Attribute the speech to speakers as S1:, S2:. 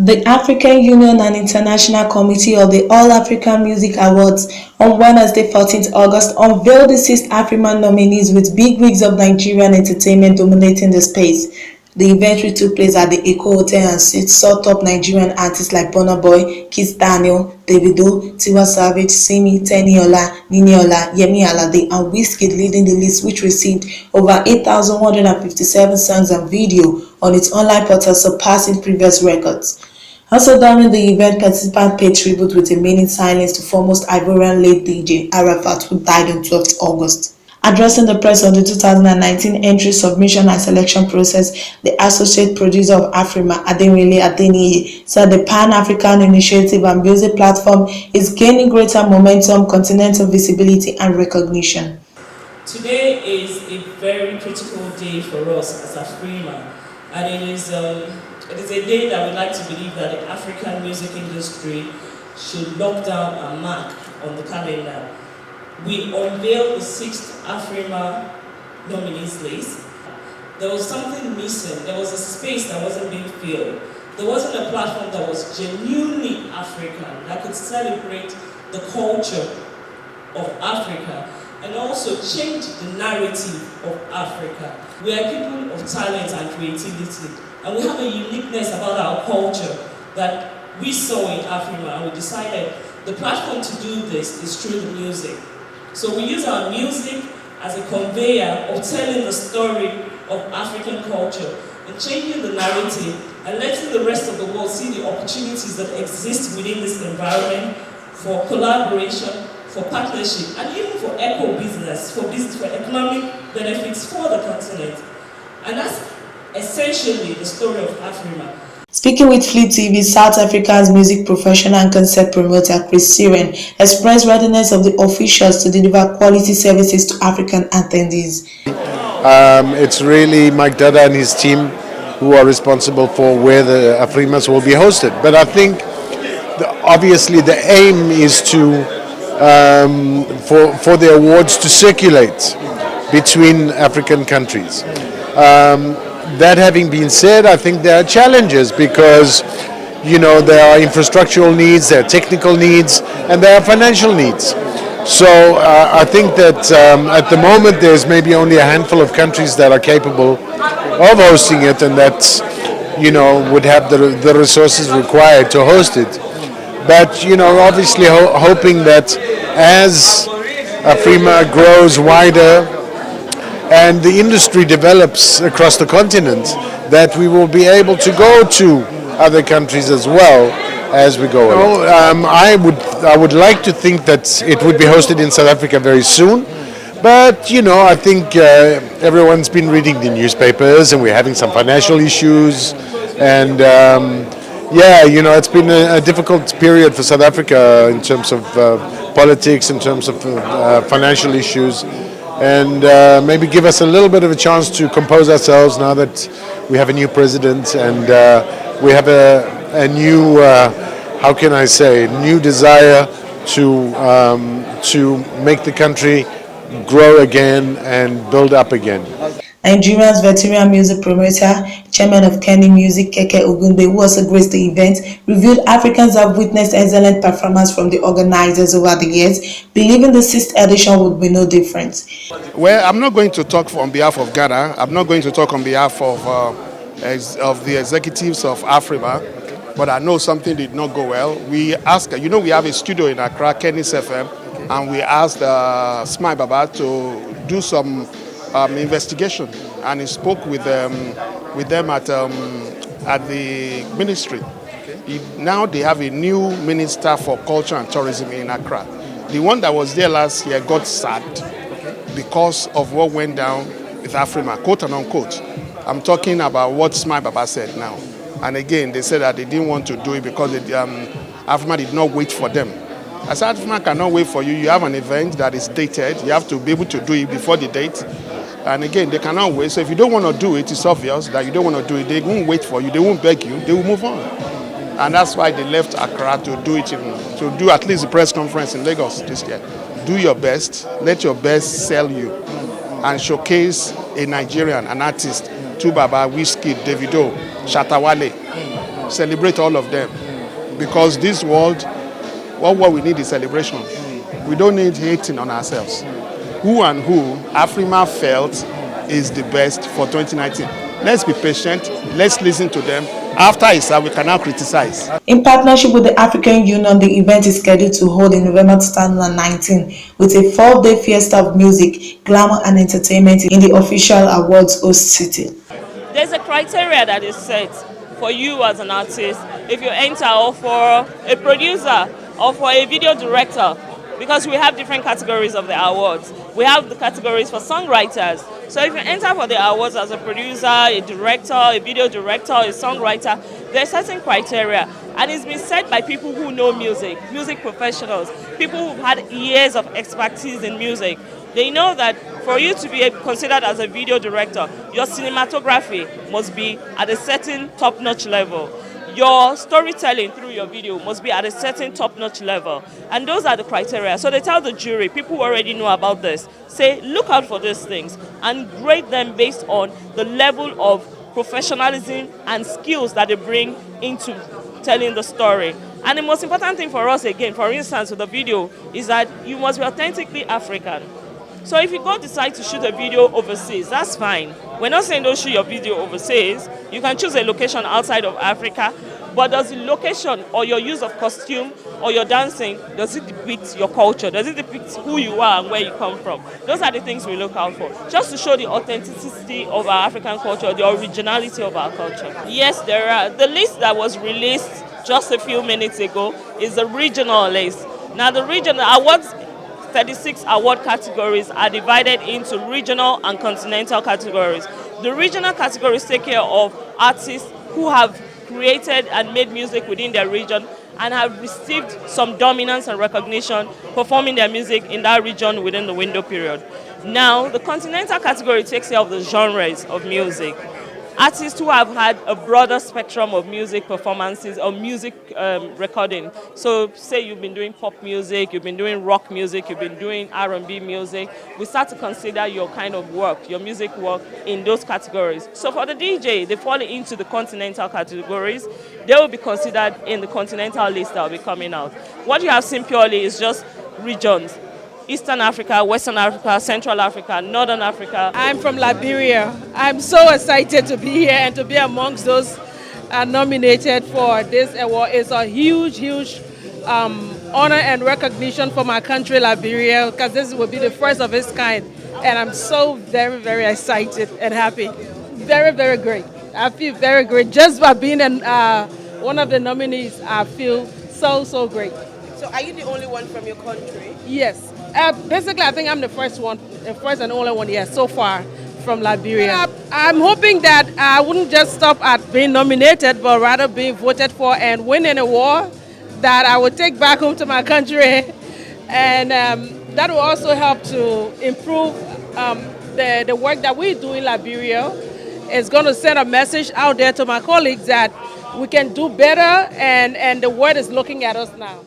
S1: The African Union and International Committee of the All-African Music Awards on Wednesday, 14th August, unveiled the six Afrima nominees with bigwigs of Nigerian entertainment dominating the space. The event which took place at the Eco Hotel and Suites saw top Nigerian artists like Burna Boy, Kiss Daniel, Davido, Tiwa Savage, Simi, Teniola, Niniola, Yemi Alade, and Wizkid leading the list, which received over 8,157 songs and video on its online portal, surpassing previous records. Also during the event, participants paid tribute with a minute silence to foremost Ivorian late DJ Arafat, who died on 12th August. Addressing the press on the 2019 entry submission and selection process, the associate producer of Afrima, Adewale Adeniyi, said the Pan-African initiative and music platform is gaining greater momentum, continental visibility, and recognition.
S2: Today is a very critical day for us as Afrima, and it is a day that we like to believe that the African music industry should lock down and mark on the calendar. We unveiled the sixth Afrima nominees list. There was something missing. There was a space that wasn't being filled. There wasn't a platform that was genuinely African, that could celebrate the culture of Africa and also change the narrative of Africa. We are people of talent and creativity, and we have a uniqueness about our culture that we saw in Afrima, and we decided the platform to do this is through the music. So we use our music as a conveyor of telling the story of African culture and changing the narrative and letting the rest of the world see the opportunities that exist within this environment for collaboration, for partnership, and even for eco-business, for economic benefits for the continent. And that's essentially the story of Afrima.
S1: Speaking with Fleet TV, South Africa's music professional and concept promoter Chris Siren expressed readiness of the officials to deliver quality services to African attendees.
S3: It's really Mike Dada and his team who are responsible for where the Afrimas will be hosted. But I think obviously the aim is to for the awards to circulate between African countries. That having been said, I think there are challenges because, there are infrastructural needs, there are technical needs, and there are financial needs. So I think that at the moment there's maybe only a handful of countries that are capable of hosting it and that, would have the resources required to host it. But, obviously hoping that as Afrima grows wider, and the industry develops across the continent, that we will be able to go to other countries as well as we go. I would like to think that it would be hosted in South Africa very soon, but I think everyone's been reading the newspapers and we're having some financial issues, and it's been a difficult period for South Africa in terms of politics, in terms of financial issues. And maybe give us a little bit of a chance to compose ourselves now that we have a new president and we have a new, new desire to make the country grow again and build up again.
S1: Nigeria's veteran music promoter, chairman of Kenny Music, Keke Ogungbe, who also graced the event, revealed Africans have witnessed excellent performance from the organizers over the years, believing the sixth edition would be no different.
S4: Well, I'm not going to talk on behalf of Ghana. I'm not going to talk on behalf of the executives of Afrima, but I know something did not go well. We asked, we have a studio in Accra, Kenny's FM, and we asked Smile Baba to do some investigation, and he spoke with them at the ministry. Now they have a new minister for culture and tourism in Accra. The one that was there last year got sacked because of what went down with Afrima, quote and unquote. I'm talking about what Smile Baba said now. And again, they said that they didn't want to do it because Afrima did not wait for them. I said, Afrima cannot wait for you. You have an event that is dated. You have to be able to do it before the date. And again, they cannot wait. So if you don't want to do it, it's obvious that you don't want to do it. They won't wait for you. They won't beg you. They will move on. And that's why they left Accra to do it, to do at least a press conference in Lagos this year. Do your best. Let your best sell you. And showcase a Nigerian, an artist, Tubaba, Wizkid, Davido, Shatawale. celebrate all of them. Because this world, what we need is celebration. We don't need hating on ourselves. Who and who Afrima felt is the best for 2019. Let's be patient. Let's listen to them. After ISA, we can now criticize.
S1: In partnership with the African Union, the event is scheduled to hold in November 2019 with a 4-day fiesta of music, glamour and entertainment in the official awards host city.
S2: There's a criteria that is set for you as an artist if you enter, or for a producer, or for a video director, because we have different categories of the awards. We have the categories for songwriters. So if you enter for the awards as a producer, a director, a video director, a songwriter, there are certain criteria. And it's been set by people who know music professionals, people who've had years of expertise in music. They know that for you to be considered as a video director, your cinematography must be at a certain top-notch level. Your storytelling through your video must be at a certain top-notch level. And those are the criteria. So they tell the jury, people who already know about this, say, look out for these things and grade them based on the level of professionalism and skills that they bring into telling the story. And the most important thing for us, again, for instance, with the video, is that you must be authentically African. So if you go decide to shoot a video overseas, that's fine. We're not saying don't shoot your video overseas. You can choose a location outside of Africa, but does the location or your use of costume or your dancing, does it depict your culture? Does it depict who you are and where you come from? Those are the things we look out for, just to show the authenticity of our African culture, the originality of our culture. Yes, there are. The list that was released just a few minutes ago is the regional list. Now the regional awards, 36 award categories are divided into regional and continental categories. The regional categories take care of artists who have created and made music within their region and have received some dominance and recognition performing their music in that region within the window period. Now, the continental category takes care of the genres of music. Artists who have had a broader spectrum of music performances or music recording. So say you've been doing pop music, you've been doing rock music, you've been doing R&B music. We start to consider your kind of work, your music work in those categories. So for the DJ, they fall into the continental categories. They will be considered in the continental list that will be coming out. What you have seen purely is just regions. Eastern Africa, Western Africa, Central Africa, Northern Africa.
S5: I'm from Liberia. I'm so excited to be here and to be amongst those nominated for this award. It's a huge, huge honor and recognition for my country, Liberia, because this will be the first of its kind. And I'm so very, very excited and happy. Very, very great. I feel very great. Just by being one of the nominees, I feel so, so great.
S6: So are you the only one from your country?
S5: Yes. Basically, I think I'm the first and only one, yes, so far from Liberia. I'm hoping that I wouldn't just stop at being nominated, but rather being voted for and win an award that I would take back home to my country. And that will also help to improve the work that we do in Liberia. It's going to send a message out there to my colleagues that we can do better, and the world is looking at us now.